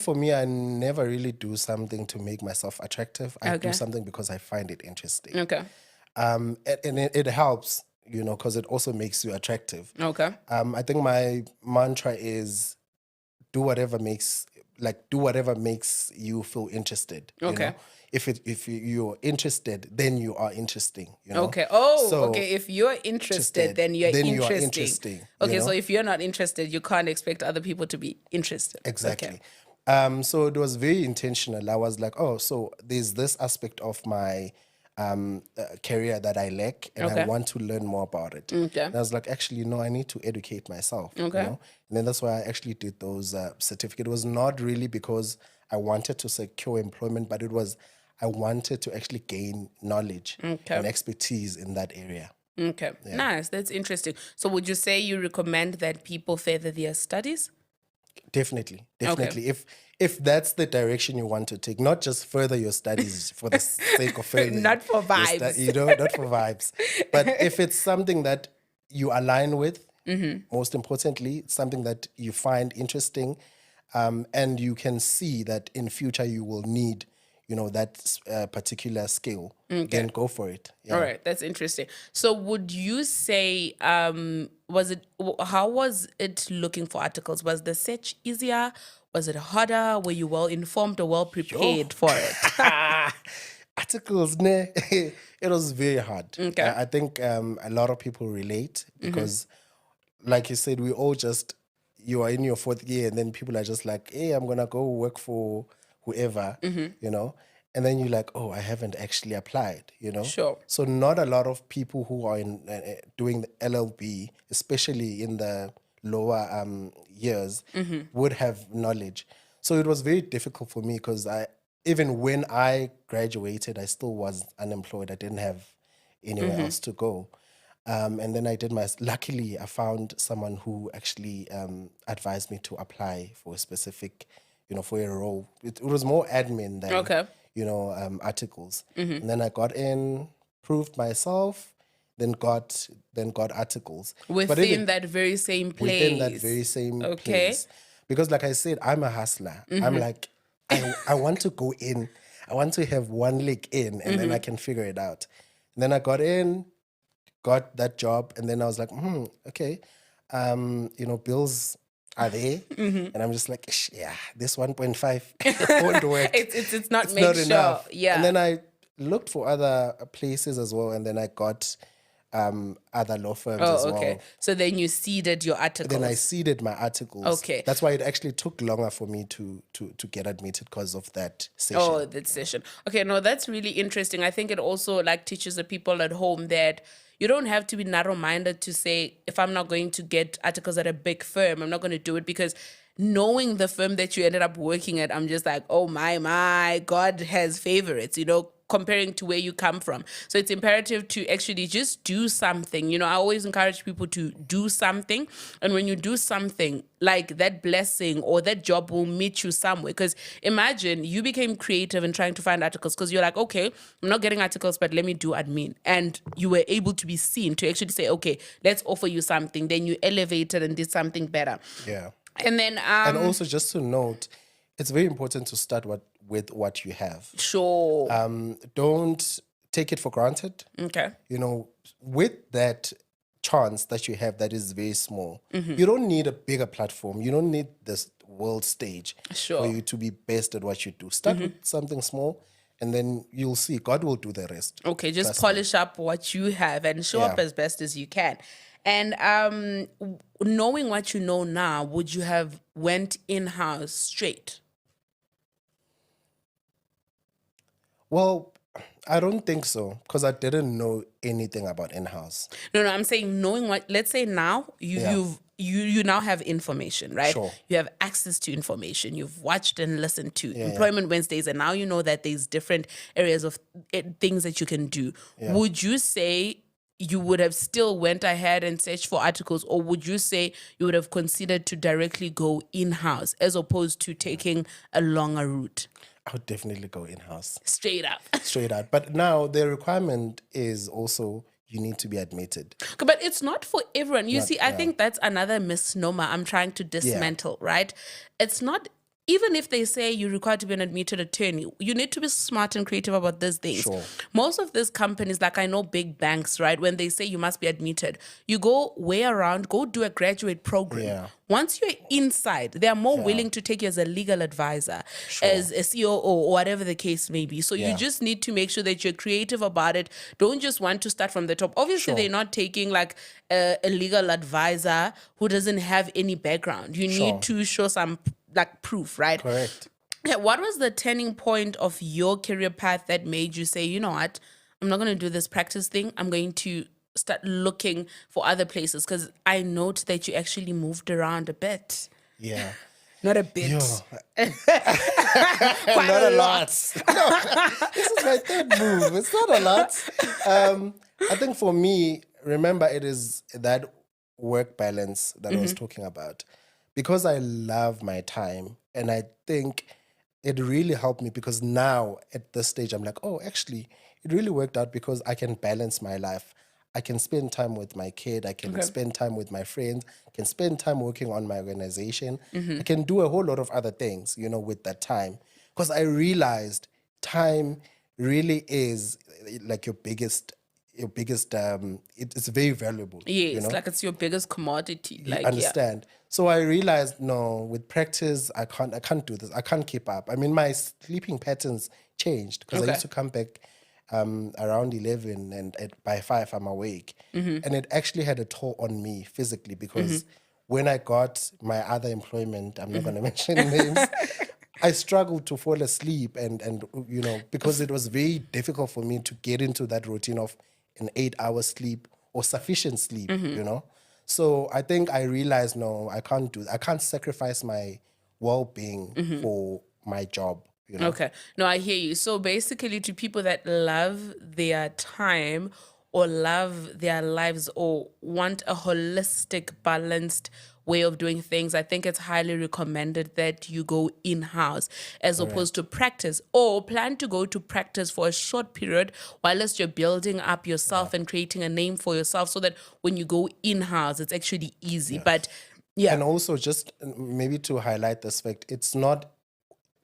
For me, I never really do something to make myself attractive. I do Okay. something because I find it interesting. Okay. And it helps, because it also makes you attractive. Okay. I think my mantra is do whatever makes you feel interested. Okay. You're interested, then you are interesting. Okay. Oh, So okay. If you're interested, interested, then you're then you are interesting. interesting. Okay, so if you're not interested, you can't expect other people to be interested. Okay. Exactly. So it was very intentional. I was like, oh, so there's this aspect of my career that I lack, and I Okay. want to learn more about it. Okay. And I was like, actually, no, I need to educate myself. Okay. And then that's why I actually did those certificate. It was not really because I wanted to secure employment, but it was I wanted to actually gain knowledge Okay. and expertise in that area. Okay. Nice. That's interesting. So would you say you recommend that people further their studies? Definitely, definitely. If that's the direction you want to take, not just further your studies for the sake of furthering Not for your vibes. not for vibes, but if it's something that you align with, most importantly, it's something that you find interesting, and you can see that in future you will need, that particular skill, then go for it. Yeah. All right, that's interesting. So would you say how was it looking for articles? Was the search easier? Was it harder? Were you well informed or well prepared for it? Articles, ne? It was very hard. Okay. I think a lot of people relate because, like you said, you are in your fourth year, and then people are just like, hey, I'm going to go work for whoever, and then you're like, oh, I haven't actually applied. Sure. So, not a lot of people who are doing the LLB, especially in the lower years, would have knowledge. So, it was very difficult for me because even when I graduated, I still was unemployed. I didn't have anywhere else to go. And then luckily, I found someone who actually advised me to apply for a specific, for a role. It was more admin than, Okay. articles. And then I got in, proved myself, then got articles. But Within even that very same place. within that very same place. Because like I said, I'm a hustler. I'm like, I want to go in. I want to have one leg in, and then I can figure it out. And then I got in, got that job, and then I was like, okay, bills are there. And I'm just like, yeah, this 1.5 won't work. It's not It's make not sure. enough. Yeah. And then I looked for other places as well, and then I got other law firms as well. Okay. So then you seeded your articles. Then I seeded my articles. Okay. That's why it actually took longer for me to get admitted because of that session. Oh, that session. Okay, no, that's really interesting. I think it also teaches the people at home that you don't have to be narrow-minded to say, if I'm not going to get articles at a big firm, I'm not going to do it, because knowing the firm that you ended up working at, I'm just like, oh my, God has favorites, comparing to where you come from. So it's imperative to actually just do something. I always encourage people to do something. And when you do something, like that blessing or that job will meet you somewhere. Because imagine you became creative in trying to find articles because you're like, okay, I'm not getting articles, but let me do admin. And you were able to be seen to actually say, okay, let's offer you something. Then you elevated and did something better. Yeah. And then And also just to note, it's very important to start with what you have. Sure. Don't take it for granted. Okay. With that chance that you have that is very small, you don't need a bigger platform. You don't need this world stage Sure. for you to be best at what you do. Start with something small, and then you'll see God will do the rest. Okay, just polish up what you have and show up as best as you can. And knowing what you know now, would you have went in-house straight? Well, I don't think so, because I didn't know anything about in-house. No, I'm saying knowing what. Let's say now you now have information, right? Sure. You have access to information. You've watched and listened to Employment Wednesdays, and now you know that there's different areas of things that you can do. Would you say you would have still went ahead and searched for articles, or would you say you would have considered to directly go in-house as opposed to taking a longer route? I would definitely go in-house. Straight up. Straight out. But now the requirement is also you need to be admitted. But it's not for everyone. You see, I think that's another misnomer I'm trying to dismantle, right? It's not even if they say you're required to be an admitted attorney, you need to be smart and creative about these things. Sure. Most of these companies, like I know big banks, right? When they say you must be admitted, you go way around, go do a graduate program. Yeah. Once you're inside, they are more willing to take you as a legal advisor, as a COO, or whatever the case may be. So you just need to make sure that you're creative about it. Don't just want to start from the top. Obviously, they're not taking like a legal advisor who doesn't have any background. You need to show some like proof, right? Correct. Yeah, what was the turning point of your career path that made you say, you know what, I'm not going to do this practice thing. I'm going to start looking for other places? Because I note that you actually moved around a bit. Yeah. Not a bit. Yo. Quite Not a a lot. lot. No, this is my third move. It's not a lot. I think for me, remember, it is that work balance that I was talking about. Because I love my time, and I think it really helped me because now at this stage, I'm like, oh, actually, it really worked out because I can balance my life. I can spend time with my kid. I can spend time with my friends. I can spend time working on my organization. I can do a whole lot of other things, with that time. Because I realized time really is like your biggest it's very valuable. Yes, like it's your biggest commodity. Like, Understand. So I realized, no, with practice, I can't do this. I can't keep up. I mean, my sleeping patterns changed because I used to come back around 11 and by 5 I'm awake. And it actually had a toll on me physically because when I got my other employment, I'm not going to mention names, I struggled to fall asleep and because it was very difficult for me to get into that routine of an 8-hour sleep or sufficient sleep, So I think I realized, no, I can't sacrifice my well-being for my job. Okay. No, I hear you. So basically, to people that love their time or love their lives or want a holistic, balanced way of doing things, I think it's highly recommended that you go in-house as opposed to practice, or plan to go to practice for a short period whilst you're building up yourself and creating a name for yourself so that when you go in-house, it's actually easy. But yeah. And also just maybe to highlight this fact, it's not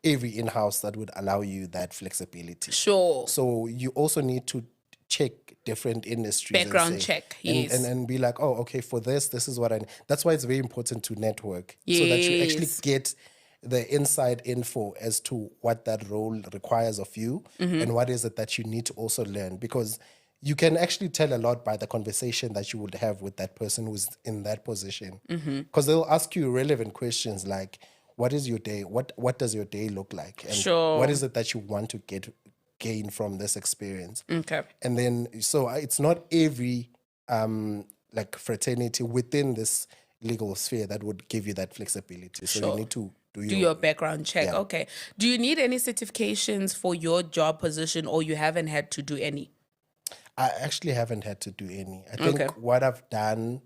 every in-house that would allow you that flexibility. Sure. So you also need to check different industries. Background check, yes. And be like, oh, okay, for this is what I need. That's why it's very important to network. So that you actually get the inside info as to what that role requires of you and what is it that you need to also learn. Because you can actually tell a lot by the conversation that you would have with that person who's in that position. Because they'll ask you relevant questions like, what is your day? What does your day look like? And what is it that you want to gain from this experience? Okay. And then, so it's not every like fraternity within this legal sphere that would give you that flexibility. So you need to do your background check. Yeah. Okay. Do you need any certifications for your job position, or you haven't had to do any? I actually haven't had to do any. I think what I've done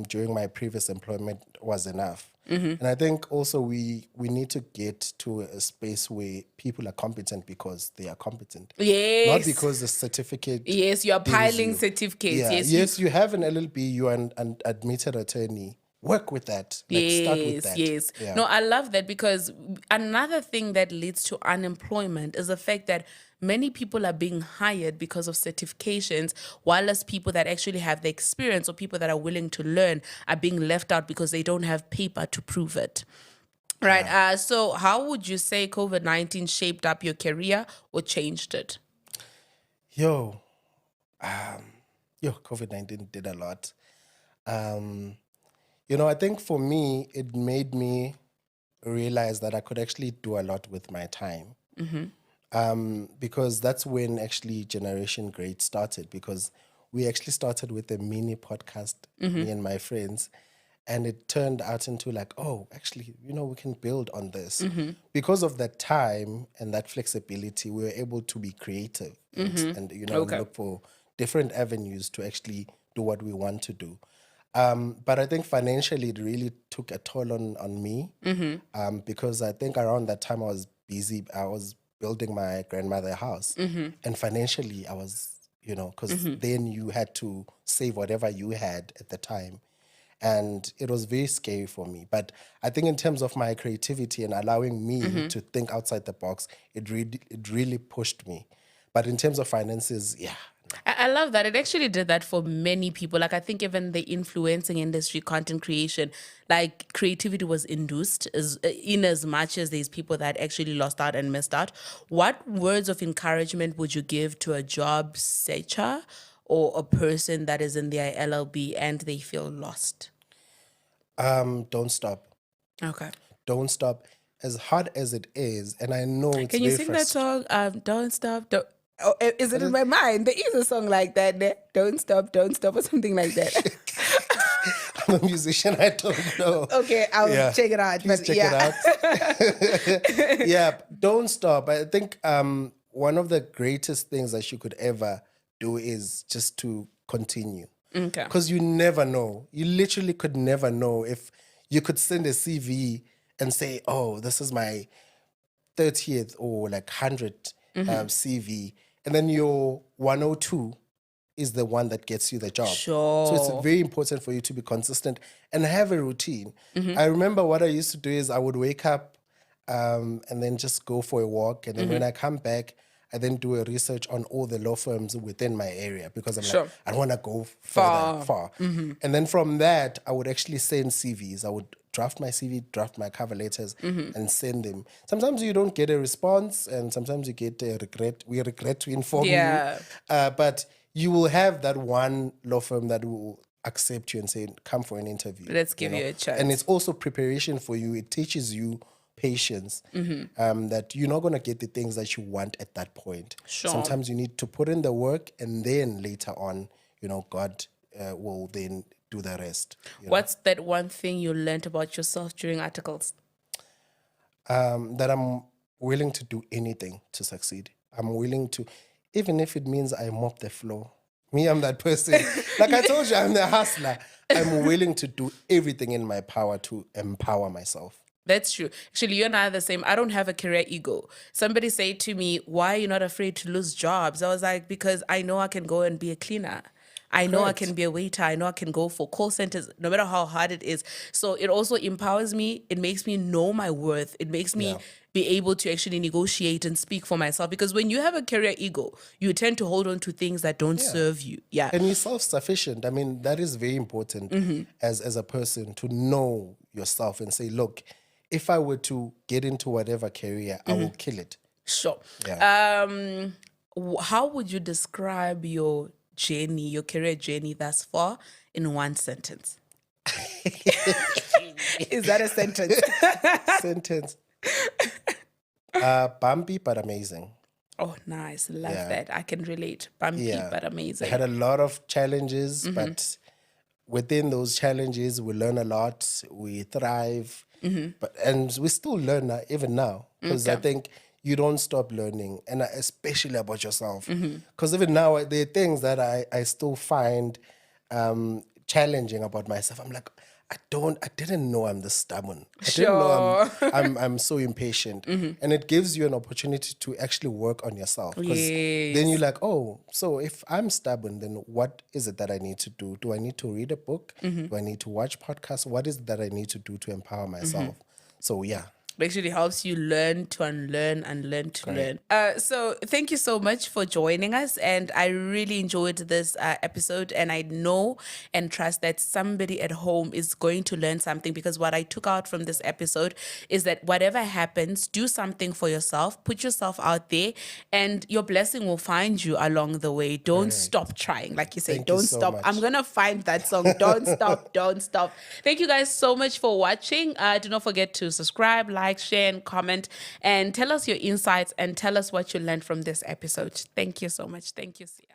during my previous employment was enough. And I think also we need to get to a space where people are competent because they are competent. Yes. Not because the certificate. Yes, you are piling you. certificates. Yeah. Yes, you have an LLB, you're an admitted attorney. Work with that. Start with that. Yes. Yeah. No, I love that, because another thing that leads to unemployment is the fact that many people are being hired because of certifications, whilst people that actually have the experience or people that are willing to learn are being left out because they don't have paper to prove it. Right. So how would you say COVID-19 shaped up your career or changed it? COVID-19 did a lot. I think for me, it made me realize that I could actually do a lot with my time. Because that's when actually Generation Great started, because we actually started with a mini podcast, me and my friends, and it turned out into like, oh, actually, we can build on this. Because of that time and that flexibility, we were able to be creative and look for different avenues to actually do what we want to do. But I think financially it really took a toll on me because I think around that time I was busy. I was building my grandmother a house. And financially I was, because then you had to save whatever you had at the time. And it was very scary for me. But I think in terms of my creativity and allowing me to think outside the box, it really pushed me. But in terms of finances, yeah. I love that. It actually did that for many people. Like, I think even the influencing industry, content creation, like creativity was induced in as much as there's people that actually lost out and missed out. What words of encouragement would you give to a job searcher or a person that is in their LLB and they feel lost? Don't stop. Okay. Don't stop. As hard as it is, and I know it's Can you very sing that song? Don't stop. Don't. Oh, is it in my mind? There is a song like that. Don't stop, or something like that. I'm a musician. I don't know. Okay, I'll check it out. Please check it out. Yeah, don't stop. I think one of the greatest things that you could ever do is just to continue. Okay. Because you never know. You literally could never know if you could send a CV and say, oh, this is my 30th or like 100th CV. And then your 102 is the one that gets you the job. Sure. So it's very important for you to be consistent and have a routine. I remember what I used to do is I would wake up and then just go for a walk. And then when I come back, I then do a research on all the law firms within my area because I'm like, I don't want to go far. And then from that, I would actually send CVs. I would draft my CV, draft my cover letters, and send them. Sometimes you don't get a response, and sometimes you get a regret. We regret to inform you. But you will have that one law firm that will accept you and say, come for an interview. Let's give you a chance. And it's also preparation for you. It teaches you patience, that you're not going to get the things that you want at that point. Sometimes you need to put in the work, and then later on, God will then do the rest. What's that one thing you learned about yourself during articles? That I'm willing to do anything to succeed. I'm willing to, even if it means I mop the floor. Me, I'm that person. Like I told you, I'm the hustler. I'm willing to do everything in my power to empower myself. That's true. Actually, you and I are the same. I don't have a career ego. Somebody said to me, why are you not afraid to lose jobs? I was like, because I know I can go and be a cleaner. I know I can be a waiter. I know I can go for call centers, no matter how hard it is. So it also empowers me. It makes me know my worth. It makes me be able to actually negotiate and speak for myself. Because when you have a career ego, you tend to hold on to things that don't serve you. Yeah. And you're self-sufficient. I mean, that is very important as a person to know yourself and say, look, if I were to get into whatever career, I will kill it. Sure. Yeah. How would you describe your journey, your career journey thus far in one sentence? Is that a sentence? Sentence. Bumpy but amazing. Oh, nice. Love that. I can relate. Bumpy but amazing. I had a lot of challenges, but within those challenges, we learn a lot. We thrive. And we still learn even now, because I think you don't stop learning, and especially about yourself. Because even now, there are things that I still find challenging about myself. I'm like, I didn't know I'm this stubborn. I didn't know I'm so impatient. And it gives you an opportunity to actually work on yourself. Because then you're like, oh, so if I'm stubborn, then what is it that I need to do? Do I need to read a book? Do I need to watch podcasts? What is it that I need to do to empower myself? So yeah. It actually helps you learn to unlearn and learn to learn. So thank you so much for joining us. And I really enjoyed this episode. And I know and trust that somebody at home is going to learn something, because what I took out from this episode is that whatever happens, do something for yourself, put yourself out there, and your blessing will find you along the way. Don't stop trying. Like you say, don't stop. I'm going to find that song. Don't stop. Don't stop. Thank you guys so much for watching. Do not forget to subscribe, like, share, and comment, and tell us your insights and tell us what you learned from this episode. Thank you so much. Thank you, Sia.